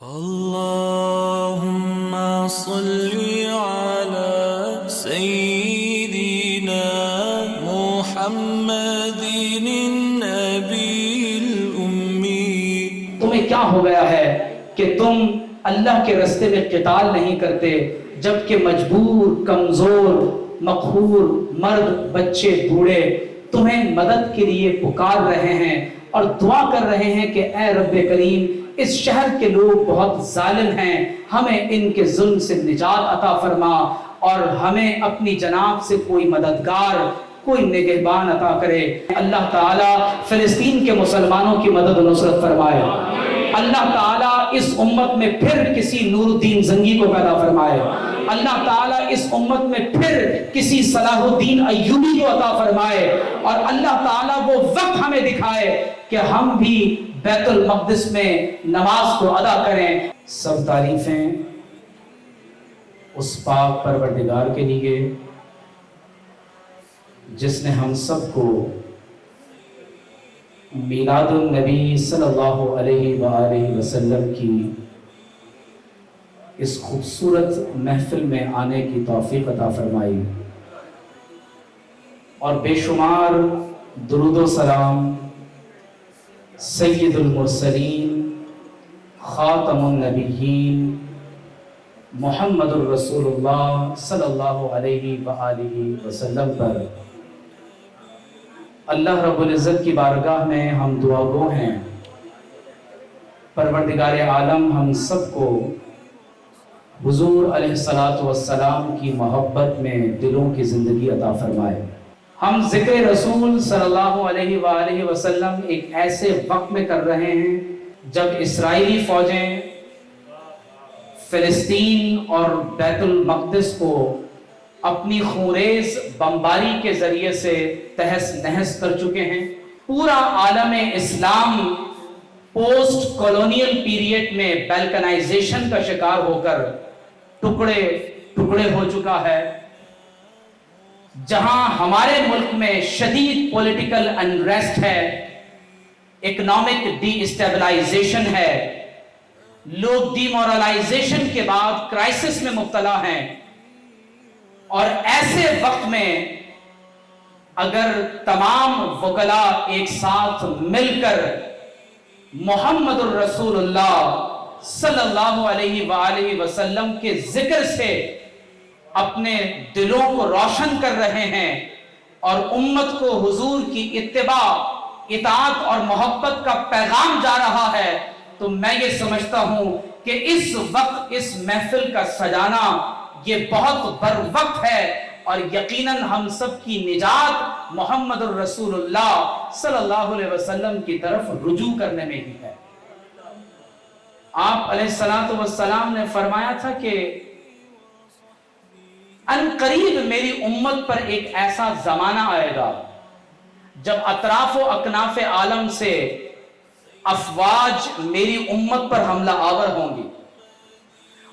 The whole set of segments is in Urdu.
اللهم صل على سيدنا محمد النبي الأمي۔ تمہیں کیا ہو گیا ہے کہ تم اللہ کے راستے میں قتال نہیں کرتے، جبکہ مجبور، کمزور، مقہور مرد، بچے، بوڑھے تمہیں مدد کے لیے پکار رہے ہیں اور دعا کر رہے ہیں کہ اے رب کریم، اس شہر کے لوگ بہت ظالم ہیں، ہمیں ان کے ظلم سے نجات عطا فرما اور ہمیں اپنی جناب سے کوئی مددگار، کوئی نگہبان عطا کرے۔ اللہ تعالیٰ فلسطین کے مسلمانوں کی مدد و نصرت فرمائے۔ اللہ تعالیٰ اس امت میں پھر کسی نور الدین زنگی کو پیدا فرمائے۔ اللہ تعالیٰ اس امت میں پھر کسی صلاح الدین ایوبی کو عطا فرمائے، اور اللہ تعالیٰ وہ وقت ہمیں دکھائے کہ ہم بھی بیت المقدس میں نماز کو ادا کریں۔ سب تعریفیں اس پاک پروردگار کے لیے جس نے ہم سب کو میلاد النبی صلی اللہ علیہ وآلہ وسلم کی اس خوبصورت محفل میں آنے کی توفیق عطا فرمائی، اور بے شمار درود و سلام سید المرسلین خاتم النبیین محمد الرسول اللہ صلی اللہ علیہ وآلہ وسلم پر۔ اللہ رب العزت کی بارگاہ میں ہم دعا گو ہیں، پروردگار عالم ہم سب کو حضور علیہ السلام کی محبت میں دلوں کی زندگی عطا فرمائے۔ ہم ذکر رسول صلی اللہ علیہ وآلہ وسلم ایک ایسے وقت میں کر رہے ہیں جب اسرائیلی فوجیں فلسطین اور بیت المقدس کو اپنی خونریز بمباری کے ذریعے سے تہس نہس کر چکے ہیں۔ پورا عالم اسلام پوسٹ کولونیل پیریڈ میں بیلکنائزیشن کا شکار ہو کر ٹکڑے ٹکڑے ہو چکا ہے۔ جہاں ہمارے ملک میں شدید پولیٹیکل انریسٹ ہے، اکنامک ڈی اسٹیبلائزیشن ہے، لوگ ڈی مورلائزیشن کے بعد کرائسس میں مبتلا ہیں، اور ایسے وقت میں اگر تمام وکلاء ایک ساتھ مل کر محمد الرسول اللہ صلی اللہ علیہ وآلہ وسلم کے ذکر سے اپنے دلوں کو روشن کر رہے ہیں اور امت کو حضور کی اتباع، اطاعت اور محبت کا پیغام جا رہا ہے، تو میں یہ سمجھتا ہوں کہ اس وقت اس محفل کا سجانا یہ بہت بر وقت ہے، اور یقیناً ہم سب کی نجات محمد الرسول اللہ صلی اللہ علیہ وسلم کی طرف رجوع کرنے میں ہی ہے۔ آپ علیہ السلام نے فرمایا تھا کہ ان قریب میری امت پر ایک ایسا زمانہ آئے گا جب اطراف و اکناف عالم سے افواج میری امت پر حملہ آور ہوں گی،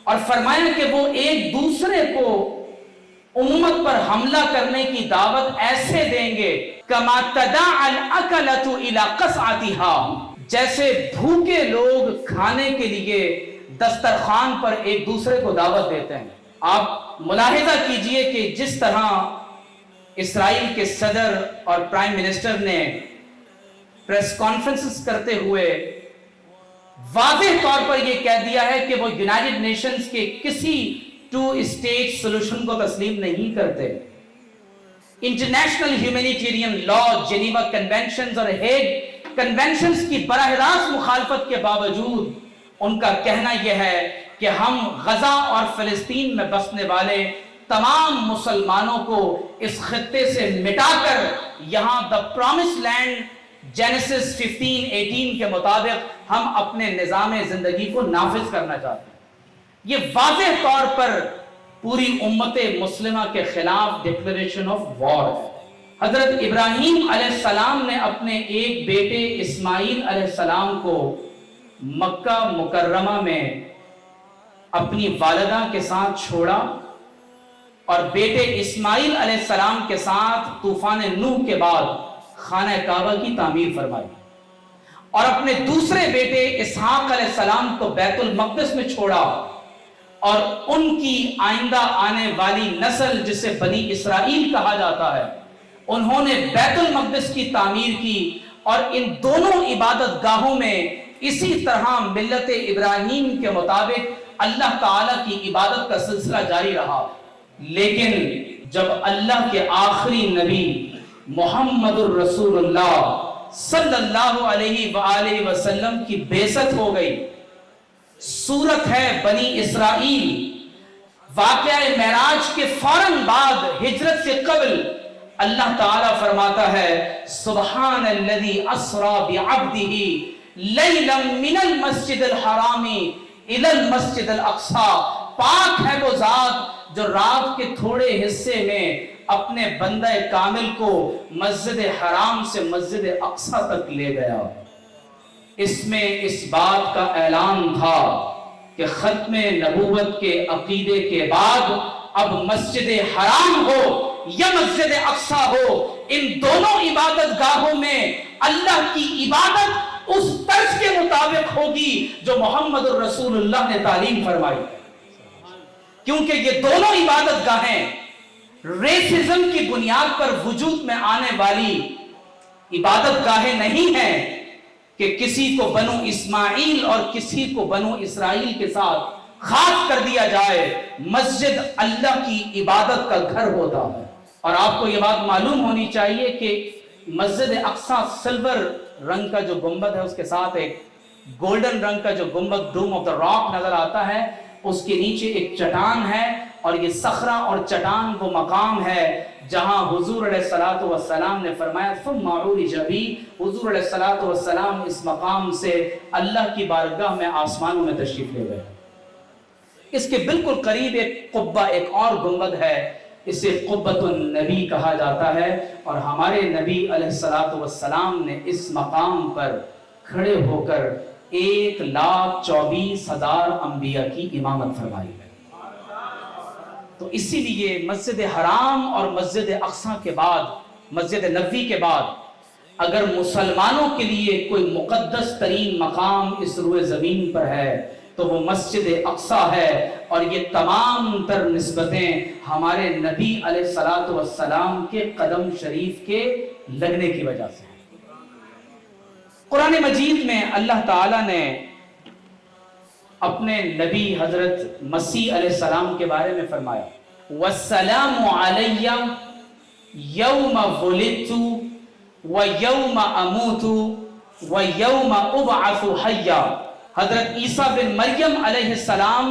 اور فرمایا کہ وہ ایک دوسرے کو امت پر حملہ کرنے کی دعوت ایسے دیں گے کما تداعی الاکلۃ الی قصعتھا، جیسے بھوکے لوگ کھانے کے لیے دسترخوان پر ایک دوسرے کو دعوت دیتے ہیں۔ آپ ملاحظہ کیجئے کہ جس طرح اسرائیل کے صدر اور پرائم منسٹر نے پریس کانفرنسز کرتے ہوئے واضح طور پر یہ کہہ دیا ہے کہ وہ یونائٹڈ نیشنز کے کسی ٹو اسٹیٹ سولوشن کو تسلیم نہیں کرتے۔ International humanitarian law, Geneva conventions اور ہیگ کنونشنز کی براہ راست مخالفت کے باوجود ان کا کہنا یہ ہے کہ ہم غزہ اور فلسطین میں بسنے والے تمام مسلمانوں کو اس خطے سے مٹا کر یہاں دا پرامس لینڈ جینیسس 15:18 کے مطابق ہم اپنے نظام زندگی کو نافذ کرنا چاہتے ہیں۔ یہ واضح طور پر پوری امت مسلمہ کے خلاف ڈکلریشن آف وار ہے۔ حضرت ابراہیم علیہ السلام نے اپنے ایک بیٹے اسماعیل علیہ السلام کو مکہ مکرمہ میں اپنی والدہ کے ساتھ چھوڑا، اور بیٹے اسماعیل علیہ السلام کے ساتھ طوفان نوح کے بعد خانہ کعبہ کی تعمیر فرمائی۔ اور اپنے دوسرے بیٹے اسحاق علیہ السلام کو بیت المقدس میں چھوڑا، اور ان کی آئندہ آنے والی نسل جسے بنی اسرائیل کہا جاتا ہے، انہوں نے بیت المقدس کی تعمیر کی، اور ان دونوں عبادت گاہوں میں اسی طرح ملت ابراہیم کے مطابق اللہ تعالیٰ کی عبادت کا سلسلہ جاری رہا۔ لیکن جب اللہ کے آخری نبی محمد الرسول اللہ صلی اللہ علیہ وآلہ وسلم کی بعثت ہو گئی، سورت ہے بنی اسرائیل، واقعہ معراج کے فوراً بعد ہجرت سے قبل اللہ تعالیٰ فرماتا ہے سبحان الذی اسری بعبدہ لیلا من المسجد الحرام الی المسجد الاقصی، پاک ہے وہ ذات جو رات کے تھوڑے حصے میں اپنے بندہ کامل کو مسجد حرام سے مسجد اقصی تک لے گیا۔ اس میں اس بات کا اعلان تھا کہ ختم نبوت کے عقیدے کے بعد اب مسجد حرام ہو یا مسجد اقصی ہو، ان دونوں عبادت گاہوں میں اللہ کی عبادت اس طرز کے مطابق ہوگی جو محمد الرسول اللہ نے تعلیم فرمائی، کیونکہ یہ دونوں عبادت گاہیں ریسزم کی بنیاد پر وجود میں آنے والی عبادت گاہیں نہیں ہیں کہ کسی کو بنو اسماعیل اور کسی کو بنو اسرائیل کے ساتھ خاص کر دیا جائے۔ مسجد اللہ کی عبادت کا گھر ہوتا ہے، اور آپ کو یہ بات معلوم ہونی چاہیے کہ مسجد اقصی سلور رنگ کا جو گنبد ہے اس کے ساتھ ایک گولڈن رنگ کا جو گنبد ڈوم آف دا راک نظر آتا ہے، اس کے نیچے ایک چٹان ہے، اور یہ صخرہ اور چٹان وہ مقام ہے جہاں حضور علیہ السلام نے فرمایا ثم عرج بی، حضور علیہ السلام اس مقام سے اللہ کی بارگاہ میں آسمانوں میں تشریف لے گئے۔ اس کے بالکل قریب ایک قبہ، ایک اور گنبد ہے، اسے قبۃ النبی کہا جاتا ہے، اور ہمارے نبی علیہ السلام نے اس مقام پر کھڑے ہو کر 1,24,000 انبیاء کی امامت فرمائی ہے۔ تو اسی لیے مسجد حرام اور مسجد اقصی کے بعد، مسجد نبوی کے بعد، اگر مسلمانوں کے لیے کوئی مقدس ترین مقام اس روئے زمین پر ہے تو وہ مسجد اقصی ہے، اور یہ تمام تر نسبتیں ہمارے نبی علیہ السلام کے قدم شریف کے لگنے کی وجہ سے ہیں۔ قرآن مجید میں اللہ تعالیٰ نے اپنے نبی حضرت مسیح علیہ السلام کے بارے میں فرمایا وَالسَّلَامُ عَلَيَّ يَوْمَ وُلِدْتُ وَيَوْمَ أَمُوتُ وَيَوْمَ أُبْعَثُ حَيًّا۔ حضرت عیسیٰ بن مریم علیہ السلام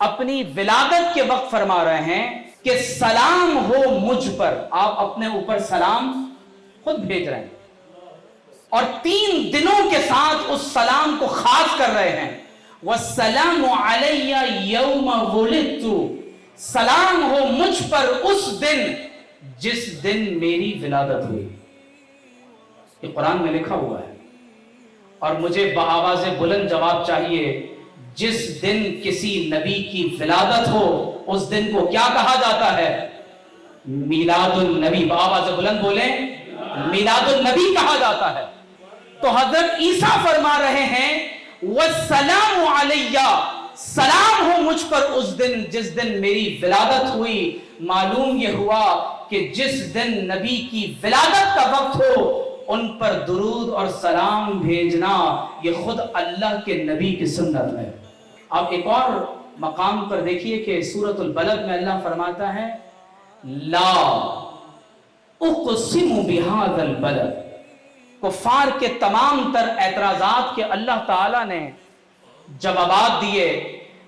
اپنی ولادت کے وقت فرما رہے ہیں کہ سلام ہو مجھ پر، آپ اپنے اوپر سلام خود بھیج رہے ہیں، اور 3 دنوں کے ساتھ اس سلام کو خاص کر رہے ہیں وَالسَّلَامُ عَلَيَّ يَوْمَ وُلِدْتُ، سلام ہو مجھ پر اس دن جس دن میری ولادت ہوئی۔ یہ قرآن میں لکھا ہوا ہے، اور مجھے بآواز بلند جواب چاہیے، جس دن کسی نبی کی ولادت ہو اس دن کو کیا کہا جاتا ہے؟ میلاد النبی۔ بآواز بلند بولیں، میلاد النبی کہا جاتا ہے۔ تو حضرت عیسیٰ فرما رہے ہیں وَالسَّلَامُ عَلَيَّ، سلام ہو مجھ پر اس دن جس دن میری ولادت ہوئی۔ معلوم یہ ہوا کہ جس دن نبی کی ولادت کا وقت ہو ان پر درود اور سلام بھیجنا یہ خود اللہ کے نبی کی سنت ہے۔ آپ ایک اور مقام پر دیکھیے کہ سورۃ البلد میں اللہ فرماتا ہے لا اقسم بہذا البلد۔ کفار کے تمام تر اعتراضات کے اللہ تعالیٰ نے جوابات دیے۔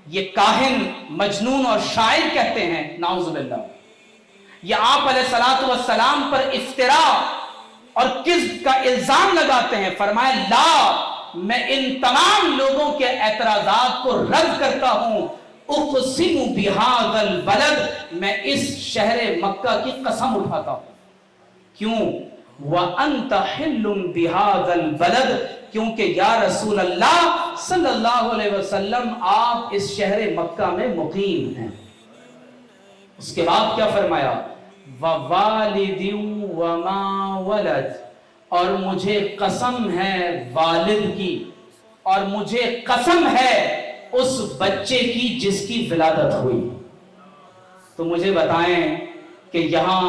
یہ کاہن، مجنون اور شاعر کہتے ہیں نعوذ باللہ، یہ آپ علیہ السلام پر افتراء اور کذب کا الزام لگاتے ہیں۔ فرمایا لا، میں ان تمام لوگوں کے اعتراضات کو رد کرتا ہوں، اقسم بہذا البلد، میں اس شہر مکہ کی قسم اٹھاتا ہوں۔ کیوں؟ وَأَنْتَ حِلٌّ بِهَذَا الْبَلَدِ، کیونکہ یا رسول اللہ صلی اللہ علیہ وسلم آپ اس شہر مکہ میں مقیم ہیں۔ اس کے بعد کیا فرمایا؟ وَوَالِدٍ وَمَا وَلَدٍ، اور مجھے قسم ہے والد کی، اور مجھے قسم ہے اس بچے کی جس کی ولادت ہوئی۔ تو مجھے بتائیں کہ یہاں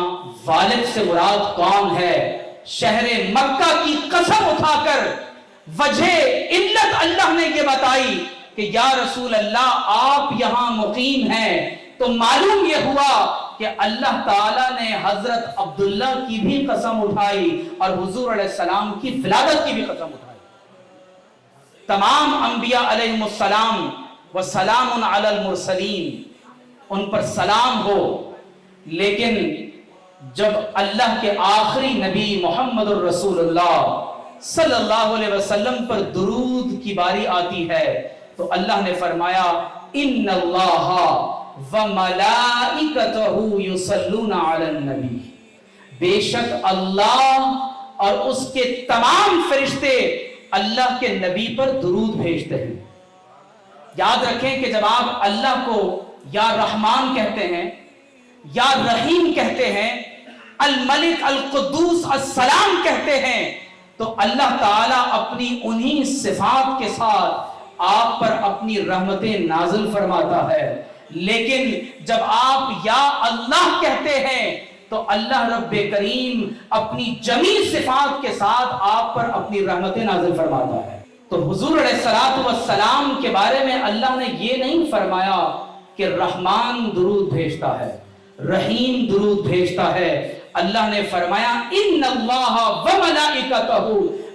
والد سے مراد کون ہے؟ شہر مکہ کی قسم اٹھا کر وجہ علت اللہ نے یہ بتائی کہ یا رسول اللہ آپ یہاں مقیم ہیں، تو معلوم یہ ہوا کہ اللہ تعالیٰ نے حضرت عبداللہ کی بھی قسم اٹھائی اور حضور علیہ السلام کی ولادت کی بھی قسم اٹھائی۔ تمام انبیاء علیہم السلام وسلام علی المرسلین، ان پر سلام ہو، لیکن جب اللہ کے آخری نبی محمد الرسول اللہ صلی اللہ علیہ وسلم پر درود کی باری آتی ہے تو اللہ نے فرمایا ان اللہ وملائکتہ یصلون علی النبی، بے شک اللہ اور اس کے تمام فرشتے اللہ کے نبی پر درود بھیجتے ہیں۔ یاد رکھیں کہ جب آپ اللہ کو یا رحمان کہتے ہیں یا رحیم کہتے ہیں، الملک القدوس السلام کہتے ہیں، تو اللہ تعالیٰ اپنی انہی صفات کے ساتھ آپ پر اپنی رحمتیں نازل فرماتا ہے۔ لیکن جب آپ یا اللہ کہتے ہیں تو اللہ رب کریم اپنی جمیع صفات کے ساتھ آپ پر اپنی رحمتیں نازل فرماتا ہے۔ تو حضور علیہ السلام کے بارے میں اللہ نے یہ نہیں فرمایا کہ رحمان درود بھیجتا ہے، رحیم درود بھیجتا ہے، اللہ نے فرمایا ان اللہ وملائکتہ،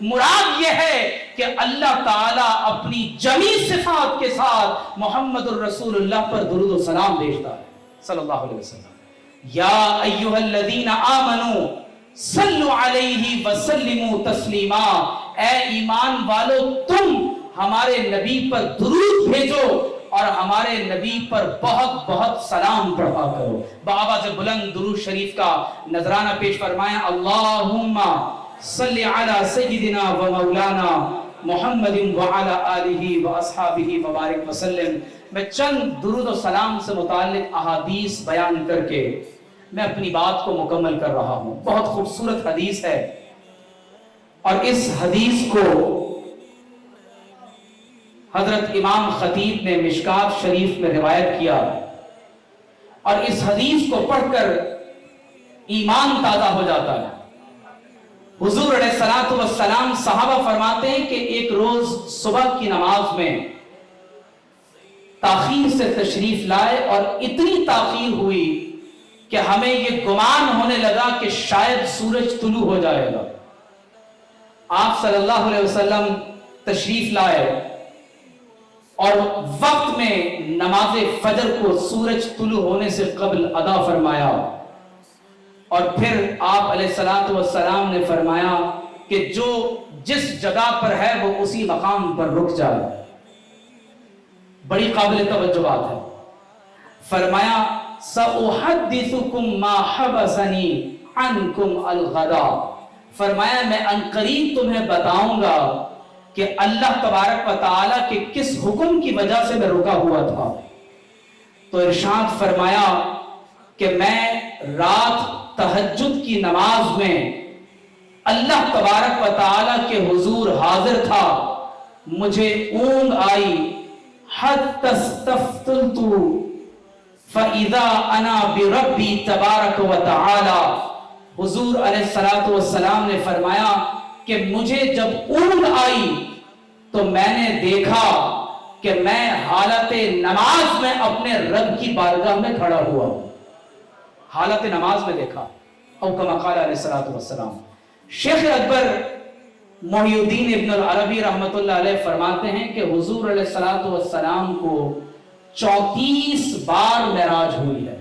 مراد یہ ہے کہ اللہ تعالیٰ اپنی جمیع صفات کے ساتھ محمد الرسول اللہ پر درود و سلام بھیجتا ہے صلی اللہ علیہ وسلم۔ یا ایھا الذین آمنوا صلوا علیہ وسلموا تسلیما، اے ایمان والو تم ہمارے نبی پر درود بھیجو اور ہمارے نبی پر بہت بہت سلام پڑھا کرو۔ بآواز بلند درود شریف کا نذرانہ پیش فرمائیں، اللہم صلی علی سیدنا و مولانا محمد وعلی آلہ و اصحابہ وبارک وسلم۔ میں چند درود و سلام سے متعلق احادیث بیان کر کے میں اپنی بات کو مکمل کر رہا ہوں۔ بہت خوبصورت حدیث ہے اور اس حدیث کو حضرت امام خطیب نے مشکات شریف میں روایت کیا، اور اس حدیث کو پڑھ کر ایمان تازہ ہو جاتا ہے۔ حضور علیہ السلام صحابہ فرماتے ہیں کہ ایک روز صبح کی نماز میں تاخیر سے تشریف لائے، اور اتنی تاخیر ہوئی کہ ہمیں یہ گمان ہونے لگا کہ شاید سورج طلوع ہو جائے گا۔ آپ صلی اللہ علیہ وسلم تشریف لائے اور وقت میں نماز فجر کو سورج طلوع ہونے سے قبل ادا فرمایا، اور پھر آپ علیہ السلام نے فرمایا کہ جو جس جگہ پر ہے وہ اسی مقام پر رک جائے۔ بڑی قابل توجہ بات ہے۔ فرمایا سأحدثكم ما حبسني عنكم الغدا، فرمایا میں عنقریب تمہیں بتاؤں گا کہ اللہ تبارک و تعالیٰ کے کس حکم کی وجہ سے میں رکا ہوا تھا۔ تو ارشاد فرمایا کہ میں رات تہجد کی نماز میں اللہ تبارک و تعالیٰ کے حضور حاضر تھا، مجھے اونگ آئی، حتی استفتلت فَإِذَا أَنَا بِرَبِّي تَبَارَكَ وَتَعَالَى، حضور علیہ السلام نے فرمایا کہ مجھے جب اونگ آئی تو میں نے دیکھا کہ میں حالت نماز میں اپنے رب کی بارگاہ میں کھڑا ہوا ہوں۔ حالت نماز میں دیکھا، او کما قال علیہ السلام۔ شیخ اکبر محی الدین ابن العربی رحمۃ اللہ علیہ فرماتے ہیں کہ حضور علیہ السلام کو 34 بار معراج ہوئی ہے۔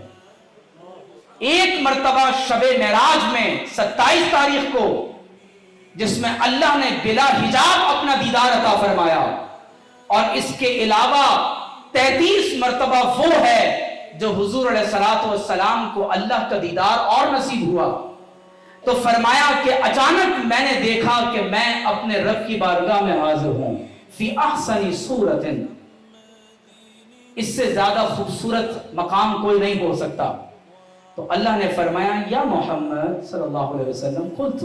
ایک مرتبہ شب معراج میں 27 تاریخ کو، جس میں اللہ نے بلا حجاب اپنا دیدار عطا فرمایا، اور اس کے علاوہ 33 مرتبہ وہ ہے جو حضور علیہ السلام کو اللہ کا دیدار اور نصیب ہوا۔ تو فرمایا کہ اچانک میں نے دیکھا کہ میں اپنے رب کی بارگاہ میں حاضر ہوں، فی احسن صورت، اس سے زیادہ خوبصورت مقام کوئی نہیں ہو سکتا۔ تو اللہ نے فرمایا یا محمد صلی اللہ علیہ وسلم قلت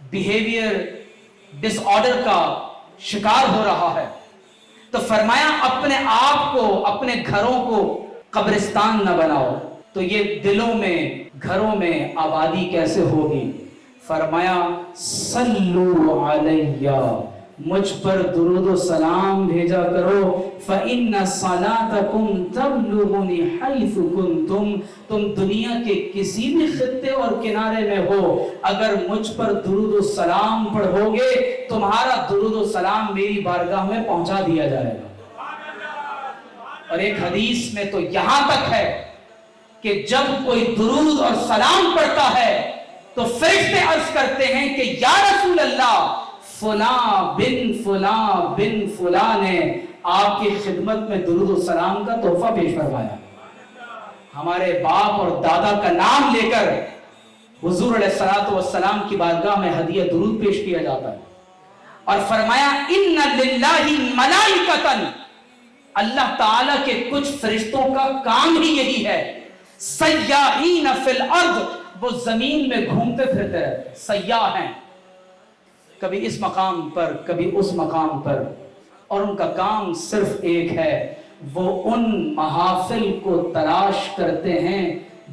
بیہیویئر ڈس آرڈر کا شکار ہو رہا ہے، تو فرمایا اپنے آپ کو، اپنے گھروں کو قبرستان نہ بناؤ، تو یہ دلوں میں، گھروں میں آبادی کیسے ہوگی؟ فرمایا صلو علیہ، مجھ پر درود و سلام بھیجا کرو، فإن صلاتکم تبلغنی حیث کنتم، تم دنیا کے کسی بھی خطے اور کنارے میں ہو، اگر مجھ پر درود و سلام پڑھو گے، تمہارا درود و سلام میری بارگاہ میں پہنچا دیا جائے گا۔ اور ایک حدیث میں تو یہاں تک ہے کہ جب کوئی درود اور سلام پڑھتا ہے تو فرشتے عرض کرتے ہیں کہ یا رسول اللہ، فلاں بن فلاں بن فلاں نے آپ کی خدمت میں درود و سلام کا تحفہ پیش فرمایا۔ ہمارے باپ اور دادا کا نام لے کر حضور علیہ الصلوۃ والسلام کی بارگاہ میں ہدیہ درود پیش کیا جاتا ہے، اور فرمایا ان للہ ملائکۃ، اللہ تعالیٰ کے کچھ فرشتوں کا کام ہی یہی ہے، سیاحین فی الارض، وہ زمین میں گھومتے پھرتے رہتے، سیاح ہیں، کبھی اس مقام پر کبھی اس مقام پر، اور ان کا کام صرف ایک ہے، وہ ان محافل کو تلاش کرتے ہیں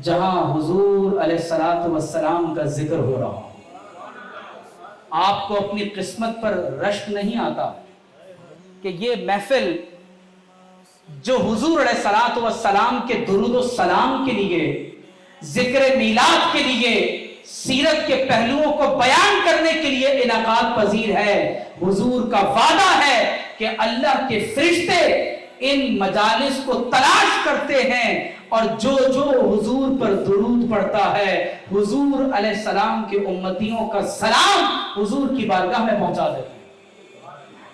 جہاں حضور علیہ الصلوۃ والسلام کا ذکر ہو رہا ہو۔ آپ کو اپنی قسمت پر رشک نہیں آتا کہ یہ محفل جو حضور علیہ الصلوۃ والسلام کے درود و سلام کے لیے، ذکر میلاد کے لیے، سیرت کے پہلوؤں کو بیان کرنے کے لیے انعقاد پذیر ہے، حضور کا وعدہ ہے کہ اللہ کے فرشتے ان مجالس کو تلاش کرتے ہیں، اور جو جو حضور پر درود پڑھتا ہے، حضور علیہ السلام کے امتیوں کا سلام حضور کی بارگاہ میں پہنچا دیتے ہیں۔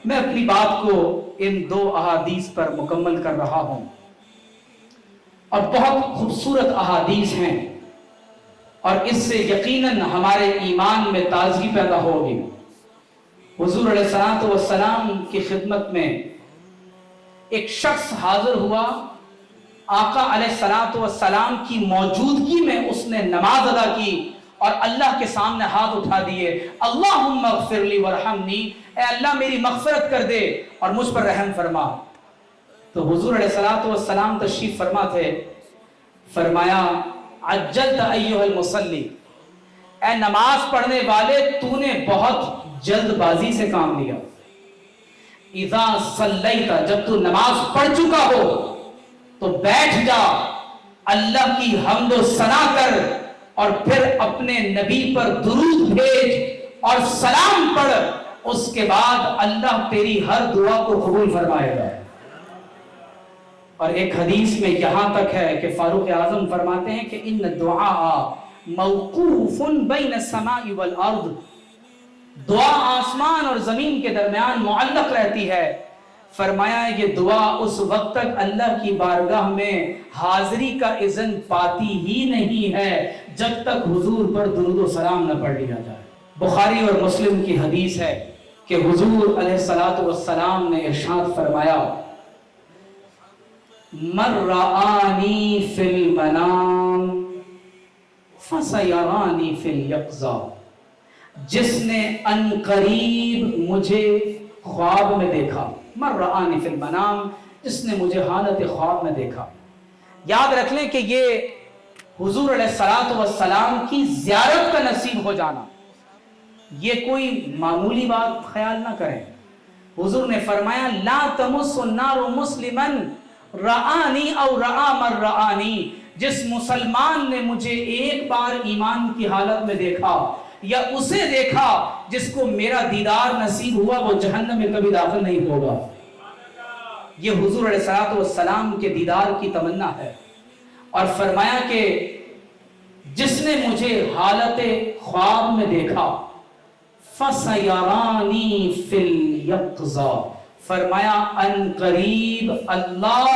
میں اپنی بات کو ان دو احادیث پر مکمل کر رہا ہوں، اور بہت خوبصورت احادیث ہیں، اور اس سے یقیناً ہمارے ایمان میں تازگی پیدا ہوگی۔ حضور علیہ الصلوۃ والسلام کی خدمت میں ایک شخص حاضر ہوا، آقا علیہ الصلوۃ والسلام کی موجودگی میں اس نے نماز ادا کی اور اللہ کے سامنے ہاتھ اٹھا دیے، اللہم اغفر لی ورحمنی، اے اللہ میری مغفرت کر دے اور مجھ پر رحم فرما۔ تو حضور علیہ الصلوۃ والسلام تشریف فرما تھے، فرمایا عجلت ایھا المصلی، اے نماز پڑھنے والے تو نے بہت جلد بازی سے کام لیا، اذا صلیت، جب تو نماز پڑھ چکا ہو تو بیٹھ جا، اللہ کی حمد و ثنا کر، اور پھر اپنے نبی پر درود بھیج اور سلام پڑھ، اس کے بعد اللہ تیری ہر دعا کو قبول فرمائے گا۔ اور ایک حدیث میں یہاں تک ہے کہ فاروق اعظم فرماتے ہیں کہ ان الدعاء موقوف بین السماء والارض، دعا آسمان اور زمین کے درمیان معلق رہتی ہے۔ فرمایا یہ دعا اس وقت تک اللہ کی بارگاہ میں حاضری کا اذن پاتی ہی نہیں ہے جب تک حضور پر درود و سلام نہ پڑھ لیا جائے۔ بخاری اور مسلم کی حدیث ہے کہ حضور علیہ الصلوۃ والسلام نے ارشاد فرمایا، من رآنی فی المنام فسیرانی فی الیقظہ، جس نے ان قریب مجھے خواب میں دیکھا، من رآنی فی المنام، جس نے مجھے حالت خواب میں دیکھا۔ یاد رکھ لیں کہ یہ حضور علیہ الصلوۃ والسلام کی زیارت کا نصیب ہو جانا یہ کوئی معمولی بات خیال نہ کریں۔ حضور نے فرمایا لا تمس النار مسلما رآنی او رآ من رآنی، جس مسلمان نے مجھے ایک بار ایمان کی حالت میں دیکھا یا اسے دیکھا جس کو میرا دیدار نصیب ہوا، وہ جہنم میں کبھی داخل نہیں ہوگا۔ یہ حضور علیہ الصلوۃ والسلام کے دیدار کی تمنا ہے۔ اور فرمایا کہ جس نے مجھے حالت خواب میں دیکھا فَسَيَرَانِي فِي الْيَقْظَةِ، فرمایا ان قریب اللہ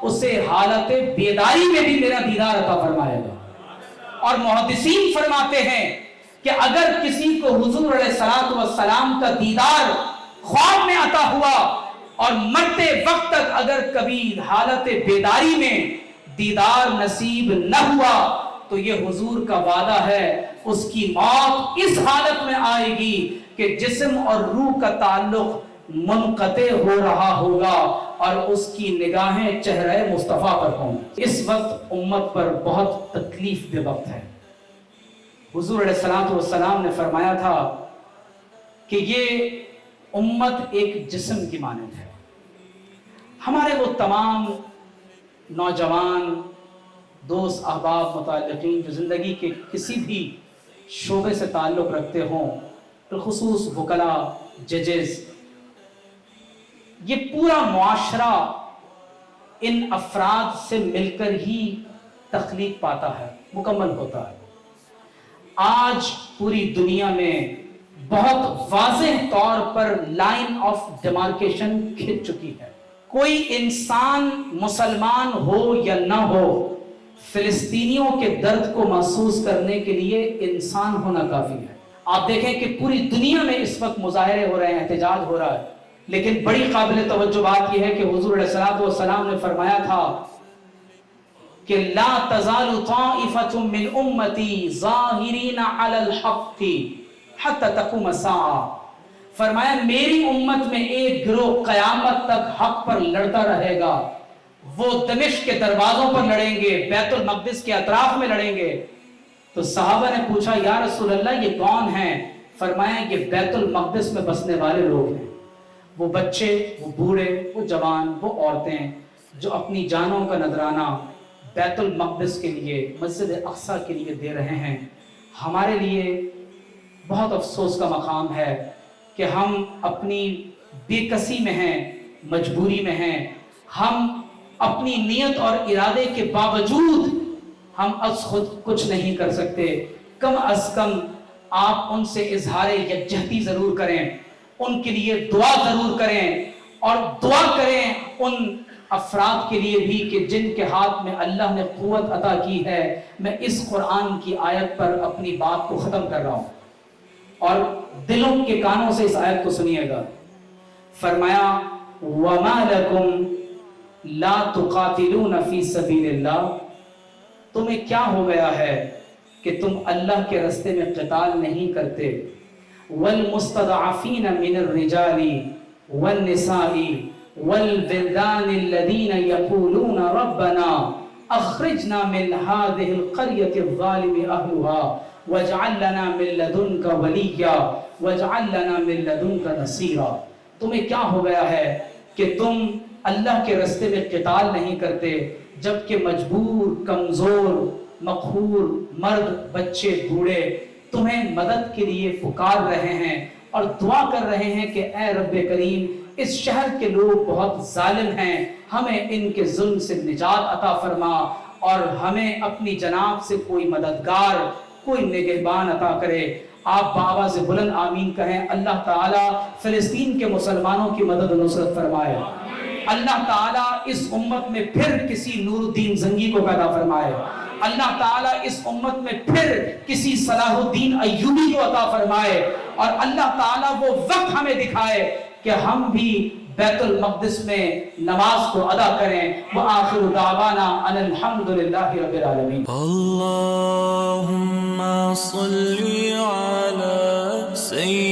اسے حالت بیداری میں بھی میرا دیدار عطا فرمائے گا۔ اور محدثین فرماتے ہیں کہ اگر کسی کو حضور علیہ الصلوۃ والسلام کا دیدار خواب میں عطا ہوا اور مرتے وقت تک اگر کبھی حالت بیداری میں دیدار نصیب نہ ہوا تو یہ حضور کا وعدہ ہے اس کی موت اس حالت میں آئے گی کہ جسم اور روح کا تعلق منقطع ہو رہا ہوگا اور اس کی نگاہیں چہرہ مصطفیٰ پر ہوں. اس وقت امت پر بہت تکلیف دہ وقت ہے. حضور علیہ الصلوۃ والسلام نے فرمایا تھا کہ یہ امت ایک جسم کی مانند ہے. ہمارے وہ تمام نوجوان دوست احباب متعلقین جو زندگی کے کسی بھی شعبے سے تعلق رکھتے ہوں، بالخصوص وکلاء، ججز، یہ پورا معاشرہ ان افراد سے مل کر ہی تخلیق پاتا ہے، مکمل ہوتا ہے. آج پوری دنیا میں بہت واضح طور پر لائن آف ڈیمارکیشن کھنچ چکی ہے. کوئی انسان مسلمان ہو یا نہ ہو، فلسطینیوں کے درد کو محسوس کرنے کے لیے انسان ہونا کافی ہے. آپ دیکھیں کہ پوری دنیا میں اس وقت مظاہرے ہو رہے ہیں، احتجاج ہو رہا ہے، لیکن بڑی قابل توجہ بات یہ ہے کہ حضور علیہ الصلوۃ والسلام نے فرمایا تھا کہ لا تزال طائفة من امتی ظاہرین علی الحق حتی تقوم الساعہ. فرمایا میری امت میں ایک گروہ قیامت تک حق پر لڑتا رہے گا. وہ دمشق کے دروازوں پر لڑیں گے، بیت المقدس کے اطراف میں لڑیں گے. تو صحابہ نے پوچھا یا رسول اللہ یہ کون ہیں؟ فرمایا یہ بیت المقدس میں بسنے والے لوگ ہیں. وہ بچے، وہ بوڑھے، وہ جوان، وہ عورتیں جو اپنی جانوں کا نذرانہ بیت المقدس کے لیے، مسجد اقصیٰ کے لیے دے رہے ہیں. ہمارے لیے بہت افسوس کا مقام ہے کہ ہم اپنی بے کسی میں ہیں، مجبوری میں ہیں. ہم اپنی نیت اور ارادے کے باوجود ہم از خود کچھ نہیں کر سکتے. کم از کم آپ ان سے اظہار یکجہتی ضرور کریں، ان کے لیے دعا ضرور کریں، اور دعا کریں ان افراد کے لیے بھی کہ جن کے ہاتھ میں اللہ نے قوت عطا کی ہے. میں اس قرآن کی آیت پر اپنی بات کو ختم کر رہا ہوں اور دلوں کے کانوں سے اس آیت کو سنیے گا. فرمایا وَمَا لَكُمْ لا تقاتلون فی سبیل اللہ. تمہیں کیا ہو گیا ہے کہ تم اللہ کے راستے میں قتال نہیں کرتے. والمستضعفین من الرجال والنساء والولدان الذین یقولون ربنا اخرجنا من هذه القرية الظالم اهلها واجعل لنا من لدنك ولیا واجعل لنا من لدنك نصیرا. تمہیں کیا ہو گیا ہے کہ تم اللہ کے راستے میں قتال نہیں کرتے جبکہ مجبور، کمزور، مقہور مرد، بچے، بوڑھے تمہیں مدد کے لیے پکار رہے ہیں اور دعا کر رہے ہیں کہ اے رب کریم اس شہر کے لوگ بہت ظالم ہیں، ہمیں ان کے ظلم سے نجات عطا فرما اور ہمیں اپنی جناب سے کوئی مددگار، کوئی نگہبان عطا کرے. آپ بآواز بلند آمین کہیں. اللہ تعالیٰ فلسطین کے مسلمانوں کی مدد و نصرت فرمائے. اللہ تعالیٰ اس امت میں پھر کسی نور الدین زنگی کو پیدا فرمائے. اللہ تعالیٰ اس امت میں پھر کسی صلاح الدین ایوبی کو عطا فرمائے. اور اللہ تعالیٰ وہ وقت ہمیں دکھائے کہ ہم بھی بیت المقدس میں نماز کو ادا کریں. وآخر دعوانا ان الحمدللہ رب العالمین. اللہم صلی علی سید